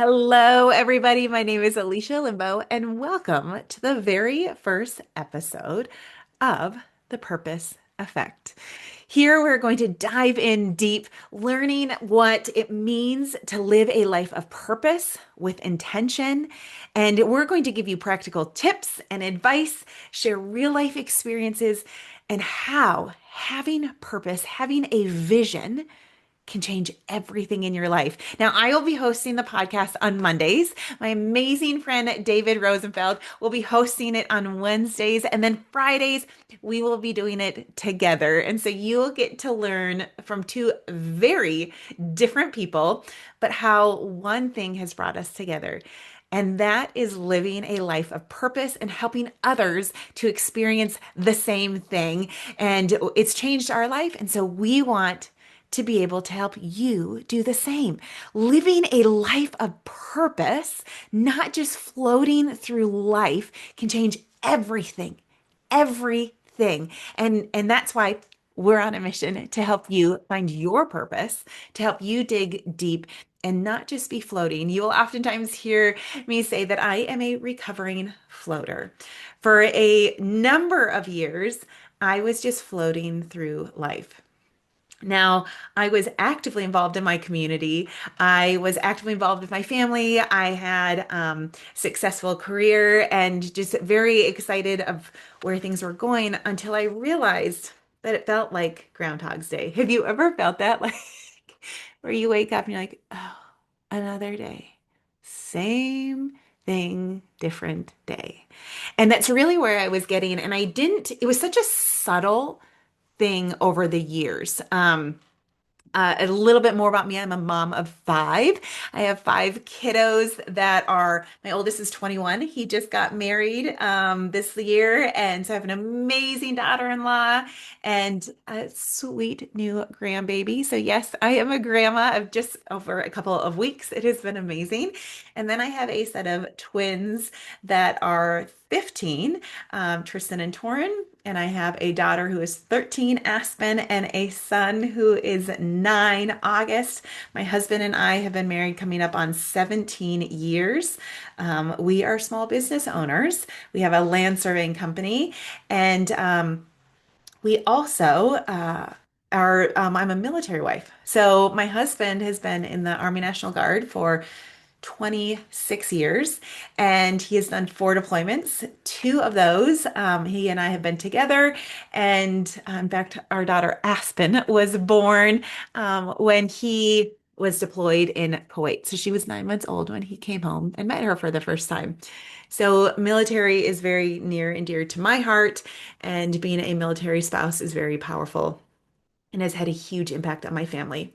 Hello, everybody. My name is Alesha Limbo, and welcome to the very first episode of The Purpose Effect. Here, we're going to dive in deep, learning what it means to live a life of purpose with intention. And we're going to give you practical tips and advice, share real life experiences, and how having purpose, having a vision, can change everything in your life. Now, I will be hosting the podcast on Mondays. My amazing friend David Rosenfeldt will be hosting it on Wednesdays. And then Fridays, we will be doing it together. And so you'll get to learn from two very different people, but how one thing has brought us together. And that is living a life of purpose and helping others to experience the same thing. And it's changed our life. And so we want to be able to help you do the same. Living a life of purpose, not just floating through life, can change everything, everything. And that's why we're on a mission to help you find your purpose, to help you dig deep and not just be floating. You will oftentimes hear me say that I am a recovering floater. For a number of years, I was just floating through life. Now, I was actively involved in my community. I was actively involved with my family. I had successful career and just very excited of where things were going until I realized that it felt like Groundhog's Day. Have you ever felt that? Like where you wake up and you're like, oh, another day. Same thing, different day. And that's really where I was getting. And I didn't, it was such a subtle thing over the years. A little bit more about me. I'm a mom of five. I have five kiddos that are, my oldest is 21. He just got married this year. And so I have an amazing daughter-in-law and a sweet new grandbaby. So yes, I am a grandma of just over a couple of weeks. It has been amazing. And then I have a set of twins that are 15, Tristan and Torin. And I have a daughter who is 13, Aspen, and a son who is 9, August. My husband and I have been married coming up on 17 years. We are small business owners. We have a land surveying company, and we also I'm a military wife. So my husband has been in the Army National Guard for 26 years, and he has done 4 deployments. Two of those, he and I have been together. And in fact, our daughter Aspen was born when he was deployed in Kuwait. So she was 9 months old when he came home and met her for the first time. So military is very near and dear to my heart, and being a military spouse is very powerful and has had a huge impact on my family.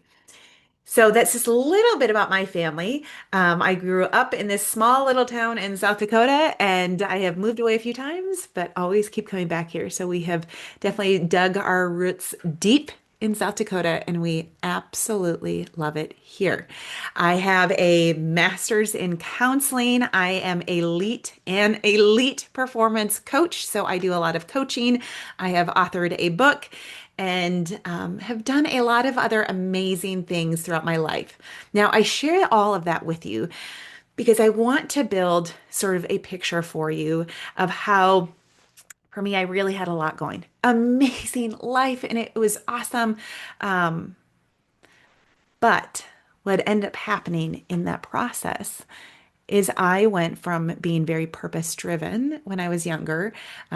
So that's just a little bit about my family. I grew up in this small little town in South Dakota, and I have moved away a few times, but always keep coming back here. So we have definitely dug our roots deep in South Dakota, and we absolutely love it here. I have a master's in counseling. I am an elite performance coach, so I do a lot of coaching. I have authored a book and have done a lot of other amazing things throughout my life. Now, I share all of that with you because I want to build sort of a picture for you of how, for me, I really had a lot going. Amazing life, and it was awesome. Um, but what ended up happening in that process is I went from being very purpose driven when I was younger,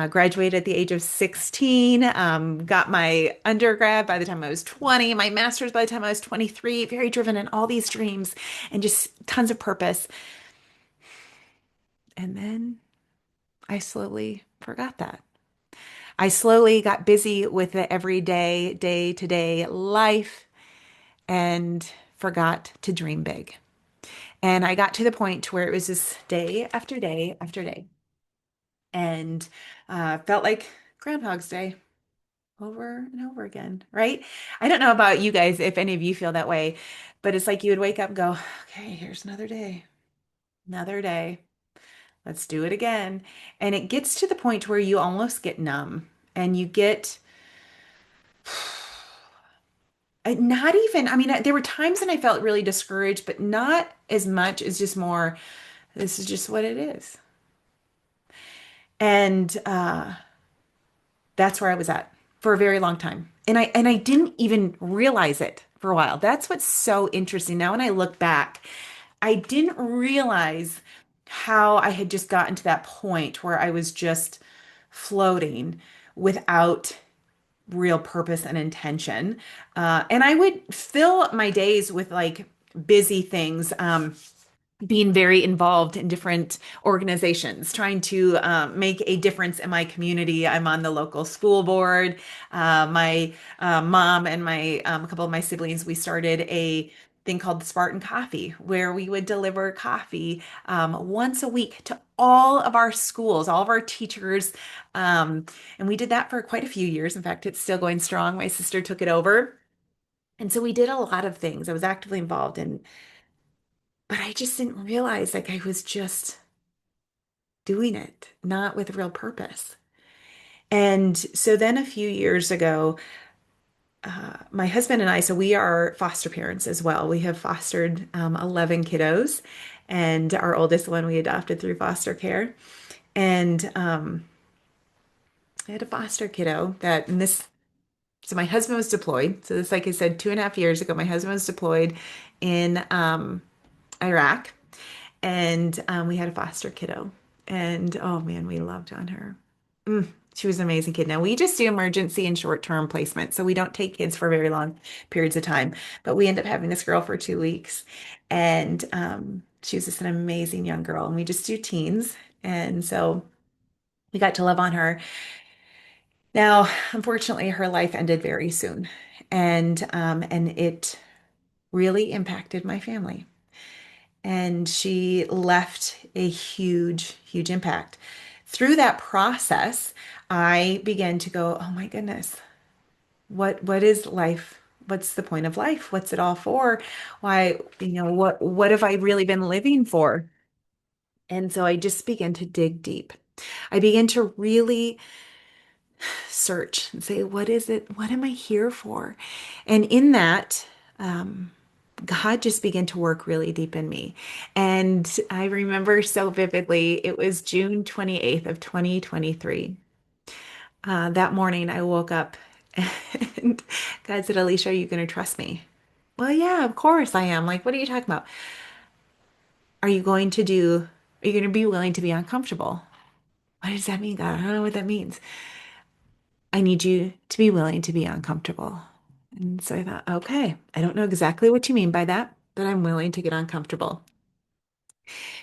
graduated at the age of 16, got my undergrad by the time I was 20, my master's by the time I was 23, very driven in all these dreams and just tons of purpose. And then I slowly forgot that. I slowly got busy with the everyday, day to day life and forgot to dream big. And I got to the point where it was just day after day after day. And felt like Groundhog's Day over and over again, right? I don't know about you guys, if any of you feel that way, but it's like you would wake up and go, okay, here's another day, another day. Let's do it again. And it gets to the point where you almost get numb and you get Not even, I mean, there were times when I felt really discouraged, but not as much as just more, this is just what it is. And that's where I was at for a very long time. And I didn't even realize it for a while. That's what's so interesting. Now when I look back, I didn't realize how I had just gotten to that point where I was just floating without real purpose and intention. And I would fill my days with like busy things. Being very involved in different organizations, trying to make a difference in my community. I'm on the local school board. My mom and my a couple of my siblings, we started a thing called the Spartan Coffee, where we would deliver coffee once a week to all of our schools, all of our teachers. And we did that for quite a few years. In fact, it's still going strong. My sister took it over. And so we did a lot of things. I was actively involved in, but I just didn't realize like I was just doing it, not with real purpose. And so then a few years ago, my husband and I, so we are foster parents as well. We have fostered 11 kiddos, and our oldest one we adopted through foster care. And I had a foster kiddo that, and this, so my husband was deployed. So this, like I said, 2.5 years ago, my husband was deployed in Iraq. And we had a foster kiddo. And oh man, we loved on her. She was an amazing kid. Now we just do emergency and short-term placement, so we don't take kids for very long periods of time. But we end up having this girl for 2 weeks, and she was just an amazing young girl. And we just do teens, and so we got to love on her. Now, unfortunately, her life ended very soon, and it really impacted my family. And she left a huge, huge impact. Through that process, I began to go, oh my goodness, what is life? What's the point of life? What's it all for? Why, what have I really been living for? And so I just began to dig deep. I began to really search and say, what is it? What am I here for? And in that, um, God just began to work really deep in me. And I remember so vividly, it was June 28th of 2023. That morning I woke up and God said, Alesha, are you going to trust me? Well, yeah, of course I am. Like, what are you talking about? Are you going to be willing to be uncomfortable? What does that mean, God? I don't know what that means. I need you to be willing to be uncomfortable. And so I thought, okay, I don't know exactly what you mean by that, but I'm willing to get uncomfortable.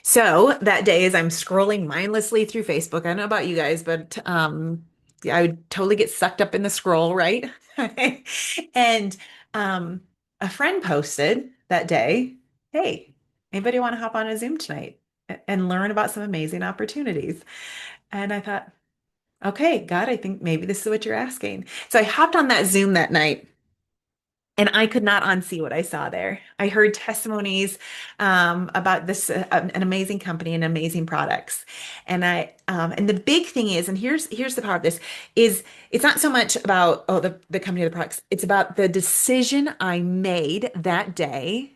So that day, as I'm scrolling mindlessly through Facebook, I don't know about you guys, but yeah, I would totally get sucked up in the scroll, right? And um, a friend posted that day, "Hey, anybody want to hop on a Zoom tonight and learn about some amazing opportunities?" And I thought, okay, God, I think maybe this is what you're asking. So I hopped on that Zoom that night. And I could not unsee what I saw there. I heard testimonies about this an amazing company and amazing products, and the big thing is, and here's the power of this is it's not so much about the company or the products. It's about the decision I made that day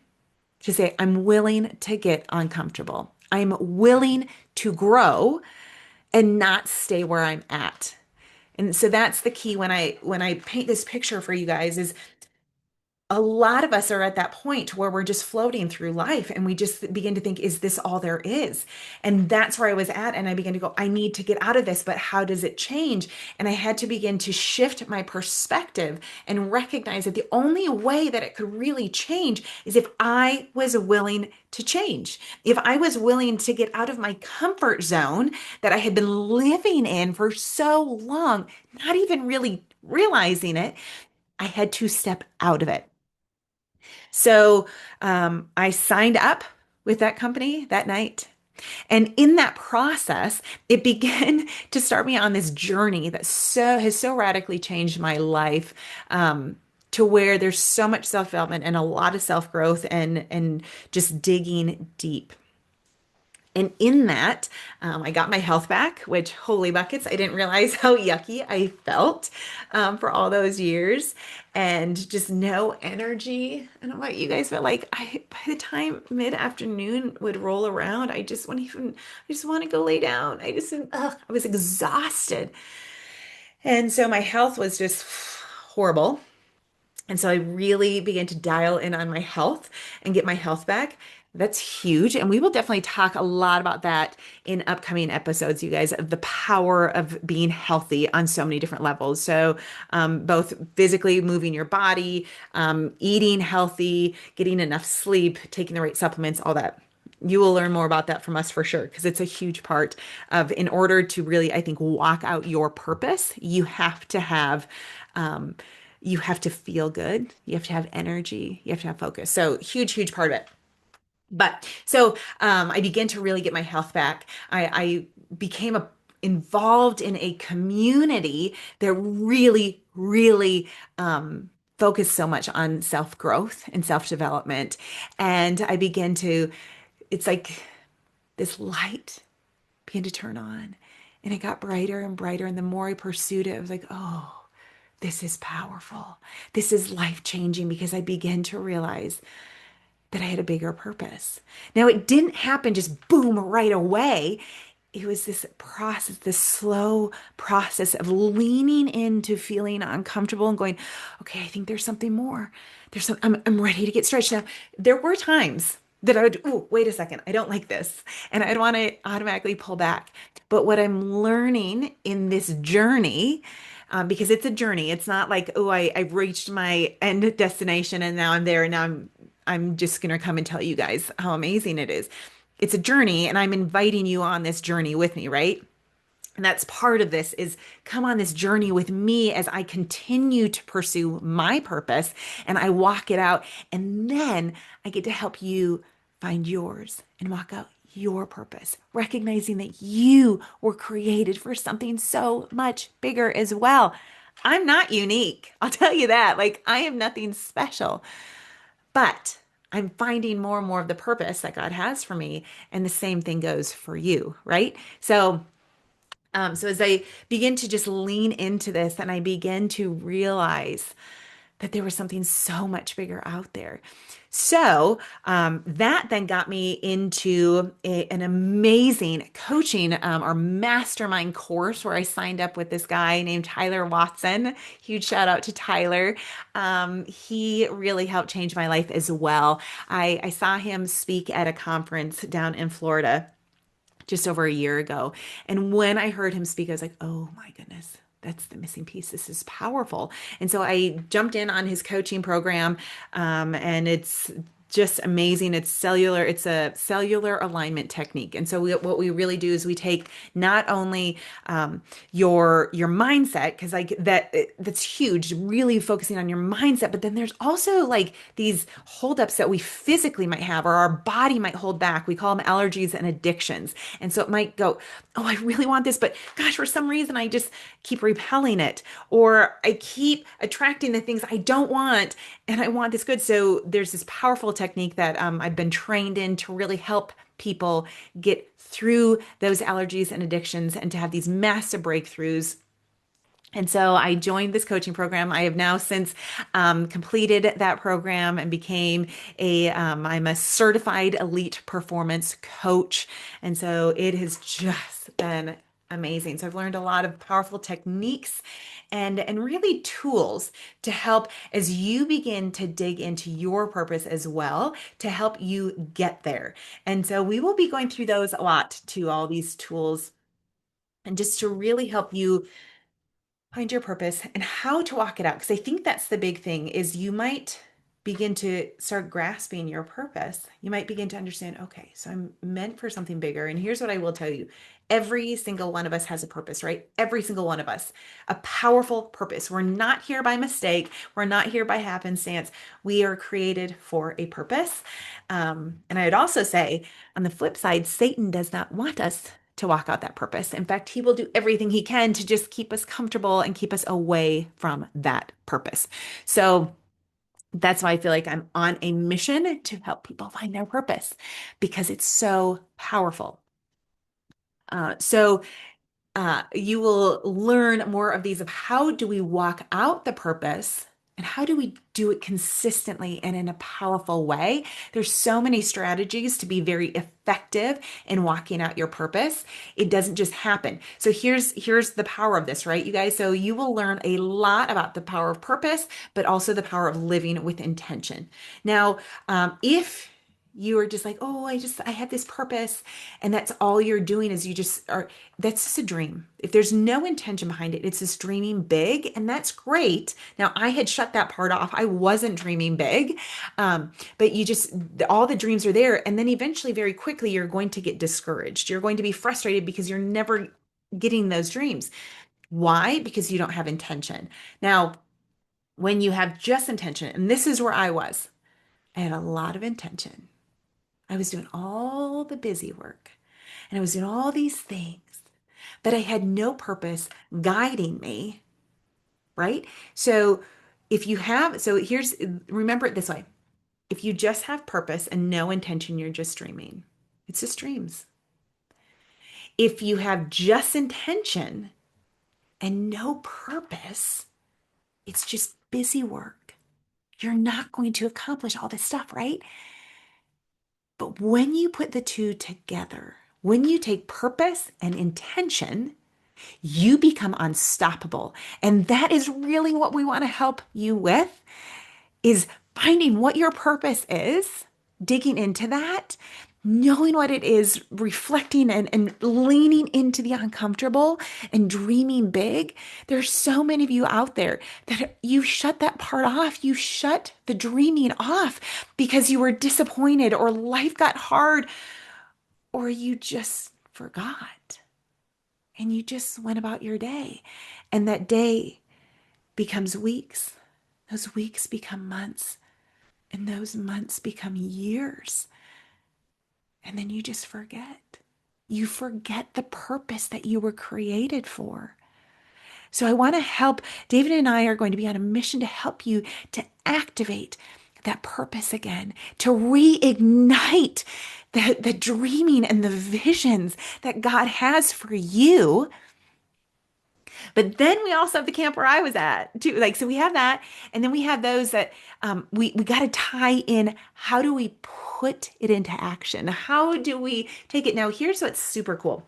to say I'm willing to get uncomfortable. I'm willing to grow and not stay where I'm at. And so that's the key when I paint this picture for you guys is a lot of us are at that point where we're just floating through life and we just begin to think, is this all there is? And that's where I was at. And I began to go, I need to get out of this, but how does it change? And I had to begin to shift my perspective and recognize that the only way that it could really change is if I was willing to change. If I was willing to get out of my comfort zone that I had been living in for so long, not even really realizing it, I had to step out of it. So I signed up with that company that night. And in that process, it began to start me on this journey that has so radically changed my life, to where there's so much self-development and a lot of self-growth and just digging deep. And in that, I got my health back, which holy buckets, I didn't realize how yucky I felt for all those years and just no energy. I don't know about you guys, but like by the time mid-afternoon would roll around, I just want to go lay down. I was exhausted. And so my health was just horrible. And so I really began to dial in on my health and get my health back. That's huge. And we will definitely talk a lot about that in upcoming episodes, you guys, of the power of being healthy on so many different levels. So, both physically moving your body, eating healthy, getting enough sleep, taking the right supplements, all that. You will learn more about that from us for sure, because it's a huge part of, in order to really, I think, walk out your purpose, um, you have to feel good. You have to have energy. You have to have focus. So huge, huge part of it. But so I began to really get my health back. I became involved in a community that really, really focused so much on self-growth and self-development. And I began to, it's like this light began to turn on and it got brighter and brighter. And the more I pursued it, I was like, oh, this is powerful. This is life changing because I began to realize that I had a bigger purpose. Now, it didn't happen just boom right away. It was this process, this slow process of leaning into feeling uncomfortable and going, okay, I think there's something more. I'm ready to get stretched. Now, there were times that I would, oh, wait a second, I don't like this. And I'd want to automatically pull back. But what I'm learning in this journey, because it's a journey, it's not like, oh, I've reached my end destination and now I'm there and now I'm just going to come and tell you guys how amazing it is. It's a journey, and I'm inviting you on this journey with me, right? And that's part of this is come on this journey with me as I continue to pursue my purpose and I walk it out. And then I get to help you find yours and walk out your purpose, recognizing that you were created for something so much bigger as well. I'm not unique. I'll tell you that. Like, I am nothing special. But I'm finding more and more of the purpose that God has for me. And the same thing goes for you, right? So as I begin to just lean into this and I begin to realize that there was something so much bigger out there. So that then got me into an amazing coaching or mastermind course where I signed up with this guy named Tyler Watson. Huge shout out to Tyler. He really helped change my life as well. I saw him speak at a conference down in Florida just over a year ago. And when I heard him speak, I was like, oh my goodness, that's the missing piece. This is powerful. And so I jumped in on his coaching program, and it's just amazing. It's a cellular alignment technique. And so what we really do is we take not only your mindset, because like that's huge, really focusing on your mindset, but then there's also like these holdups that we physically might have or our body might hold back. We call them allergies and addictions. And so it might go, oh, I really want this, but gosh, for some reason I just keep repelling it, or I keep attracting the things I don't want, and I want this good. So there's this powerful technique that I've been trained in to really help people get through those allergies and addictions and to have these massive breakthroughs. And so I joined this coaching program. I have now since completed that program and I'm a certified elite performance coach. And so it has just been amazing. So I've learned a lot of powerful techniques and really tools to help as you begin to dig into your purpose as well to help you get there. And so we will be going through those a lot too, all these tools, and just to really help you find your purpose and how to walk it out. Because I think that's the big thing is you might begin to start grasping your purpose. You might begin to understand, okay, so I'm meant for something bigger. And here's what I will tell you. Every single one of us has a purpose, right? Every single one of us, a powerful purpose. We're not here by mistake. We're not here by happenstance. We are created for a purpose. And I'd also say on the flip side, Satan does not want us to walk out that purpose. In fact, he will do everything he can to just keep us comfortable and keep us away from that purpose. So that's why I feel like I'm on a mission to help people find their purpose because it's so powerful. So you will learn more of these of how do we walk out the purpose and how do we do it consistently and in a powerful way. There's so many strategies to be very effective in walking out your purpose. It doesn't just happen. So here's the power of this, right, you guys? So you will learn a lot about the power of purpose, but also the power of living with intention. Now, if you are just like, oh, I have this purpose, and that's all you're doing is you just are, that's just a dream. If there's no intention behind it, it's just dreaming big, and that's great. Now, I had shut that part off. I wasn't dreaming big, but you just, all the dreams are there. And then eventually, very quickly, you're going to get discouraged. You're going to be frustrated because you're never getting those dreams. Why? Because you don't have intention. Now, when you have just intention, and this is where I had a lot of intention. I was doing all the busy work and I was doing all these things, but I had no purpose guiding me, right? So remember it this way. If you just have purpose and no intention, you're just dreaming. It's just dreams. If you have just intention and no purpose, it's just busy work. You're not going to accomplish all this stuff, right? But when you put the two together, when you take purpose and intention, you become unstoppable. And that is really what we want to help you with is finding what your purpose is, digging into that, knowing what it is, reflecting and leaning into the uncomfortable and dreaming big. There's so many of you out there that you shut that part off. You shut the dreaming off because you were disappointed or life got hard or you just forgot and you just went about your day. And that day becomes weeks. Those weeks become months. And those months become years. And then you just forget. You forget the purpose that you were created for. So I want to help. David and I are going to be on a mission to help you to activate that purpose again, to reignite the dreaming and the visions that God has for you. But then we also have the camp where I was at too. Like, so we have that. And then we have those that we got to tie in. How do we put it into action? How do we take it? Now, here's what's super cool.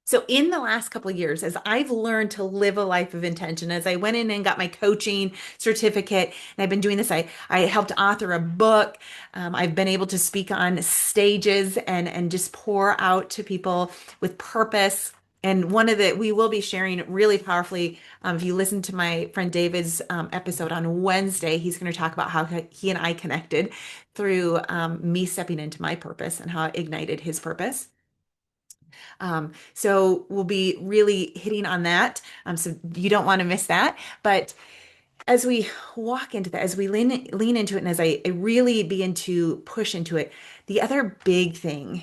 So in the last couple of years, as I've learned to live a life of intention, as I went in and got my coaching certificate, and I've been doing this, I helped author a book. I've been able to speak on stages and just pour out to people with purpose. And we will be sharing really powerfully. If you listen to my friend David's episode on Wednesday, he's going to talk about how he and I connected through me stepping into my purpose and how it ignited his purpose. So we'll be really hitting on that. So you don't want to miss that. But as we walk into that, as we lean into it, and as I really begin to push into it, the other big thing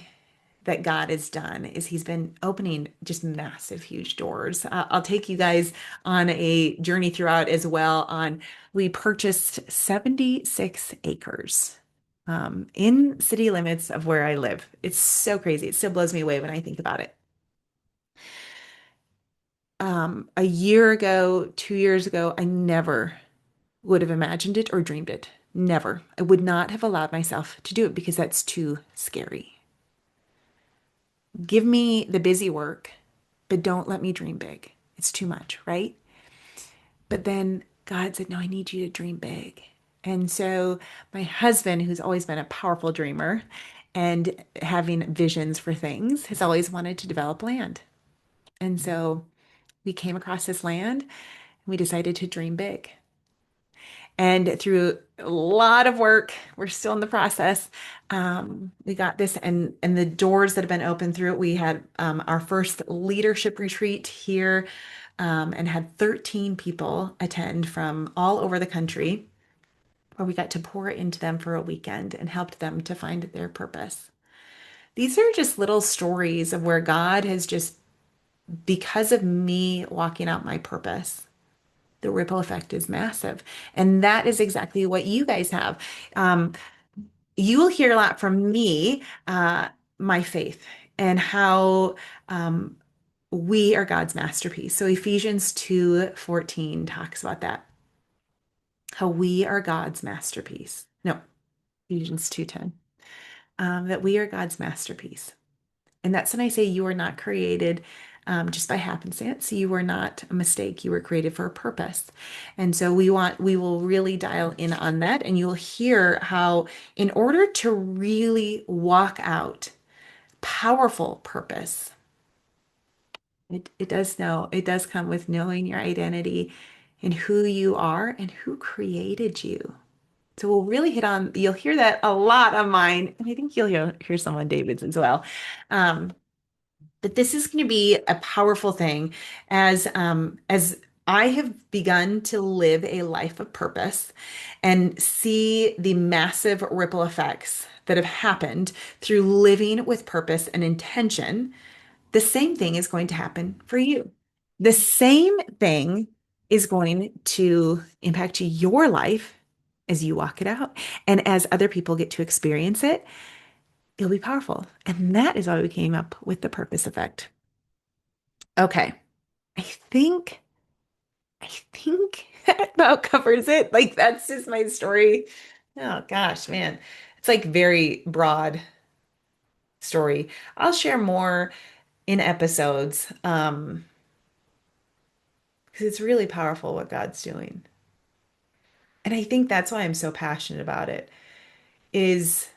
that God has done is He's been opening just massive, huge doors. I'll take you guys on a journey throughout as well. We purchased 76 acres in city limits of where I live. It's so crazy. It still blows me away when I think about it. A year ago, 2 years ago, I never would have imagined it or dreamed it. Never. I would not have allowed myself to do it because that's too scary. Give me the busy work, but don't let me dream big. It's too much, right? But then God said, no, I need you to dream big. And so my husband, who's always been a powerful dreamer and having visions for things, has always wanted to develop land. And so we came across this land and we decided to dream big. And through a lot of work, we're still in the process. We got this, and the doors that have been opened through it. We had our first leadership retreat here, and had 13 people attend from all over the country, where we got to pour into them for a weekend and helped them to find their purpose. These are just little stories of where God has just, because of me walking out my purpose, the ripple effect is massive. And that is exactly what you guys have. You will hear a lot from me, my faith. and how we are God's masterpiece. So Ephesians 2:14 talks about that, how we are God's masterpiece. No, Ephesians 2:10, that we are God's masterpiece. And that's when I say you are not created just by happenstance. You were not a mistake. You were created for a purpose. And so we will really dial in on that. And you'll hear how, in order to really walk out powerful purpose, it does come with knowing your identity and who you are and who created you. So we'll really hit on, you'll hear that a lot of mine, and I think you'll hear some on David's as well. Um, but this is going to be a powerful thing as I have begun to live a life of purpose and see the massive ripple effects that have happened through living with purpose and intention. The same thing is going to happen for you. The same thing is going to impact your life as you walk it out. And as other people get to experience it, it'll be powerful. And that is why we came up with the purpose effect. Okay. I think, I think that about covers it. Like that's just my story. Oh gosh, man. It's like very broad story. I'll share more in episodes. Because it's really powerful what God's doing. And I think that's why I'm so passionate about it is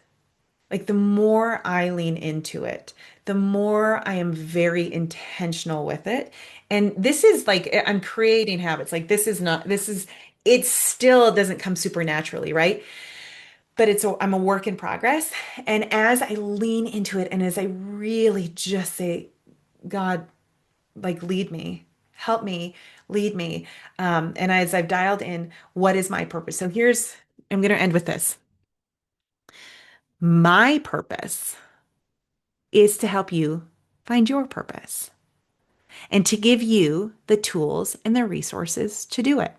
like the more I lean into it, the more I am very intentional with it. And this is like I'm creating habits. Like it still doesn't come supernaturally, right? But I'm a work in progress. And as I lean into it and as I really just say, God, like lead me, help me, lead me. And as I've dialed in, what is my purpose? So I'm going to end with this. My purpose is to help you find your purpose and to give you the tools and the resources to do it.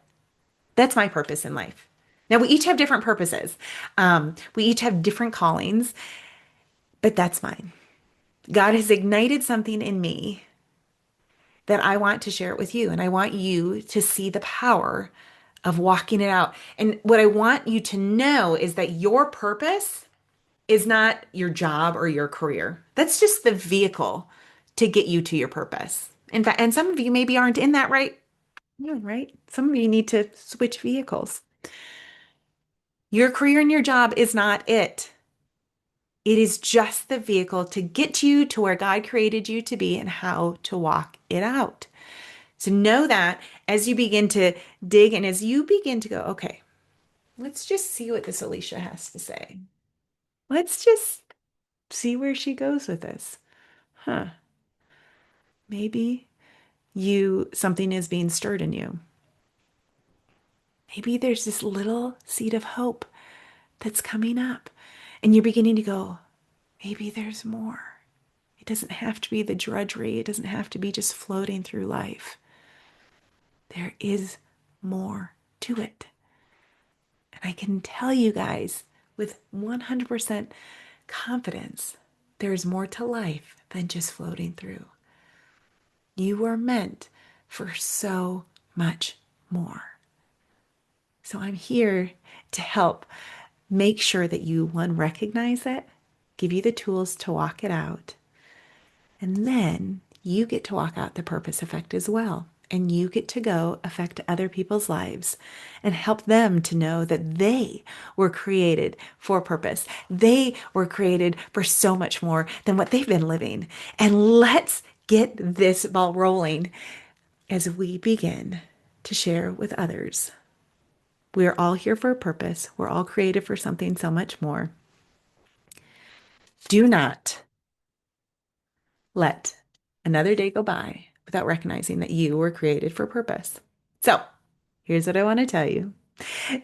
That's my purpose in life. Now, we each have different purposes. We each have different callings, but that's mine. God has ignited something in me that I want to share it with you. And I want you to see the power of walking it out. And what I want you to know is that your purpose is not your job or your career. That's just the vehicle to get you to your purpose. In fact, and some of you maybe aren't in that right. Yeah, right. Some of you need to switch vehicles. Your career and your job is not it. It is just the vehicle to get you to where God created you to be and how to walk it out. So know that as you begin to dig and as you begin to go, okay, let's just see what this Alesha has to say. Let's just see where she goes with this. Huh. Maybe something is being stirred in you. Maybe there's this little seed of hope that's coming up and you're beginning to go, maybe there's more. It doesn't have to be the drudgery. It doesn't have to be just floating through life. There is more to it. And I can tell you guys with 100% confidence, there's more to life than just floating through. You were meant for so much more. So I'm here to help make sure that you, one, recognize it, give you the tools to walk it out, and then you get to walk out the purpose effect as well. And you get to go affect other people's lives and help them to know that they were created for purpose. They were created for so much more than what they've been living. And let's get this ball rolling as we begin to share with others. We are all here for a purpose. We're all created for something so much more. Do not let another day go by without recognizing that you were created for purpose. So, here's what I want to tell you.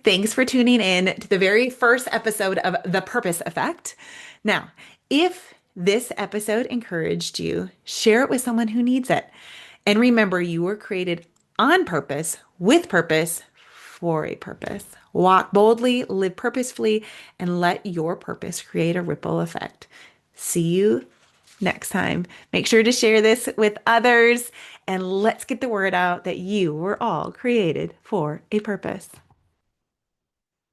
Thanks for tuning in to the very first episode of The Purpose Effect. Now, if this episode encouraged you, share it with someone who needs it. And remember, you were created on purpose, with purpose, for a purpose. Walk boldly, live purposefully, and let your purpose create a ripple effect. See you next time. Make sure to share this with others and let's get the word out that you were all created for a purpose.